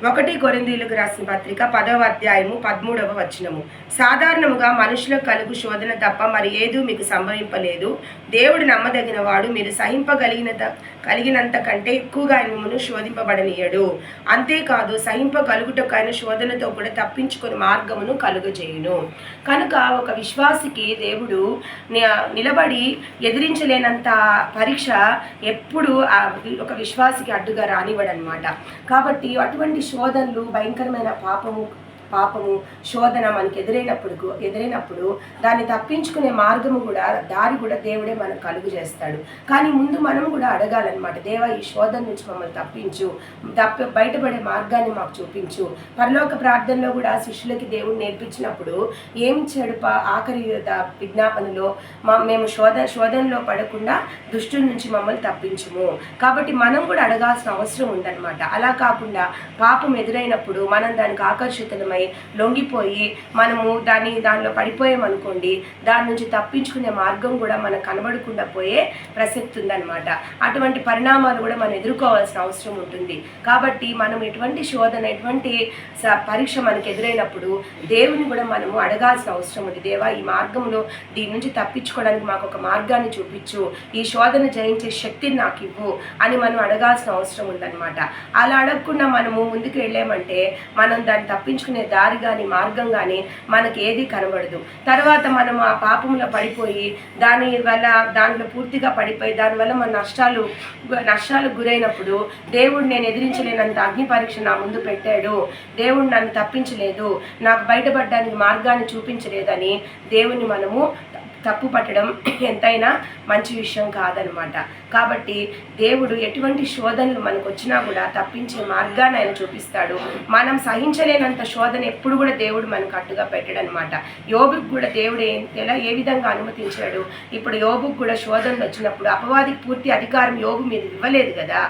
1 కొరింథీయులకు రాసిన పత్రిక 10వ అధ్యాయము 13వ వచనము. సాధారణముగా మనుషులకు కలుగు శోధన తప్ప మరి ఏదూ మీకు సంభవింపలేదు. దేవుడు నమ్మదగిన వాడు, మీరు కలిగినంత కంటే ఎక్కువగా మిమ్మల్ని శోధింపబడనీయడు. అంతేకాదు సహింపగలుగుటకైన శోధనతో కూడా తప్పించుకుని మార్గమును కలుగజేయును. కనుక ఒక విశ్వాసికి దేవుడు నిలబడి ఎదిరించలేనంత పరీక్ష ఎప్పుడు ఒక విశ్వాసికి అడ్డుగా రానివ్వడనమాట. కాబట్టి అటువంటి శోధనలు, భయంకరమైన పాపము శోధన మనకి ఎదురైనప్పుడు దాన్ని తప్పించుకునే మార్గము కూడా, దారి కూడా దేవుడే మనకు కలుగు చేస్తాడు. కానీ ముందు మనం కూడా అడగాలన్నమాట, దేవా ఈ శోధన నుంచి మమ్మల్ని తప్పించు, బయటపడే మార్గాన్ని మాకు చూపించు. పరలోక ప్రార్థనలో కూడా శిష్యులకి దేవుడు నేర్పించినప్పుడు ఏమిచ్చాడు? ఆఖరి విజ్ఞాపనలో మేము శోధనలో పడకుండా దుష్టుల నుంచి మమ్మల్ని తప్పించుము. కాబట్టి మనం కూడా అడగాల్సిన అవసరం ఉందన్నమాట. అలా కాకుండా పాపం ఎదురైనప్పుడు మనం దానికి ఆకర్షితులమై లొంగిపోయి మనము దానిలో పడిపోయామనుకోండి, దాని నుంచి తప్పించుకునే మార్గం కూడా మనకు కనబడకుండా పోయే ప్రసక్తి ఉందన్నమాట. అటువంటి పరిణామాలు కూడా మనం ఎదుర్కోవాల్సిన అవసరం ఉంటుంది. కాబట్టి మనం ఎటువంటి శోధన, ఎటువంటి పరీక్ష మనకు ఎదురైనప్పుడు దేవుని కూడా మనము అడగాల్సిన అవసరం ఉంది. దేవా ఈ మార్గంలో దీని నుంచి తప్పించుకోవడానికి మాకు ఒక మార్గాన్ని చూపించు, ఈ శోధన జయించే శక్తిని నాకు ఇవ్వు అని మనం అడగాల్సిన అవసరం ఉందన్నమాట. అలా అడగకుండా మనము ముందుకు వెళ్ళామంటే మనం దాన్ని తప్పించుకునే దారి కానీ మార్గం కానీ మనకి ఏది కనబడదు. తర్వాత మనం ఆ పాపంలో పడిపోయి దాంట్లో పూర్తిగా పడిపోయి దానివల్ల మన నష్టాలకు గురైనప్పుడు దేవుడు నేను ఎదిరించలేనంత అగ్ని పరీక్ష నా ముందు పెట్టాడు, దేవుడు నన్ను తప్పించలేదు, నాకు బయటపడడానికి మార్గాన్ని చూపించలేదని దేవుని మనము తప్పు పట్టడం ఎంతైనా మంచి విషయం కాదనమాట. కాబట్టి దేవుడు ఎటువంటి శోధనలు మనకు వచ్చినా కూడా తప్పించే మార్గాన్ని ఆయన చూపిస్తాడు. మనం సహించలేనంత శోధన ఎప్పుడు కూడా దేవుడు మనకు అడ్డుగా పెట్టడనమాట. యోబుకు కూడా దేవుడు ఏ విధంగా అనుమతించాడు? ఇప్పుడు యోబుకు కూడా శోధనలు వచ్చినప్పుడు అపవాదికి పూర్తి అధికారం యోబు మీద ఇవ్వలేదు కదా,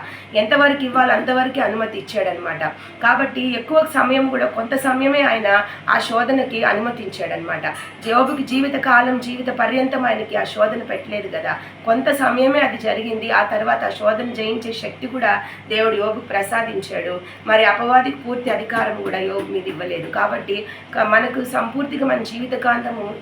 ఎంతవరకు ఇవ్వాలి అంతవరకు అనుమతి ఇచ్చాడనమాట. కాబట్టి ఎక్కువ సమయం కూడా, కొంత సమయమే ఆయన ఆ శోధనకి అనుమతించాడనమాట. యోబుకి జీవిత పర్యంతం ఆయనకి ఆ శోధన పెట్టలేదు కదా, కొంత సమయమే అది జరిగింది. ఆ తర్వాత ఆ శోధన జయించే శక్తి కూడా దేవుడు యోబుకు ప్రసాదించాడు. మరి అపవాదికి పూర్తి అధికారం కూడా యోబు మీద ఇవ్వలేదు. కాబట్టి మనకు సంపూర్తిగా మన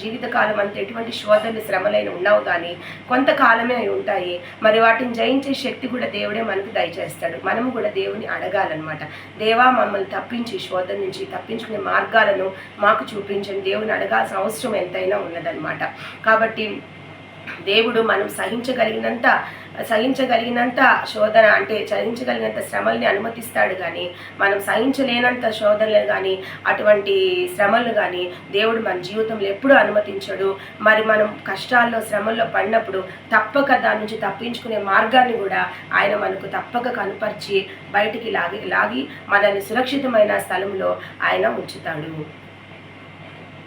జీవితకాలం అంతా ఎటువంటి శోధనలు, శ్రమలైన ఉన్నావు కానీ కొంతకాలమే అవి ఉంటాయి. మరి వాటిని జయించే శక్తి కూడా దేవుడే మనకు దయచేస్తాడు. మనము కూడా దేవుని అడగాలన్నమాట. దేవా మమ్మల్ని తప్పించి, శోధన నుంచి తప్పించుకునే మార్గాలను మాకు చూపించండి. దేవుని అడగాల్సిన అవసరం ఎంతైనా ఉన్నదన్నమాట. కాబట్టి దేవుడు మనం సహించగలిగినంత శోధన, అంటే సహించగలిగినంత శ్రమల్ని అనుమతిస్తాడు. కానీ మనం సహించలేనంత శోధనలు కానీ అటువంటి శ్రమలు కానీ దేవుడు మన జీవితంలో ఎప్పుడూ అనుమతించడు. మరి మనం కష్టాల్లో, శ్రమల్లో పడినప్పుడు తప్పక దాని నుంచి తప్పించుకునే మార్గాన్ని కూడా ఆయన మనకు తప్పక కనుపరిచి బయటికి లాగి మనల్ని సురక్షితమైన స్థలంలో ఆయన ఉంచుతాడు.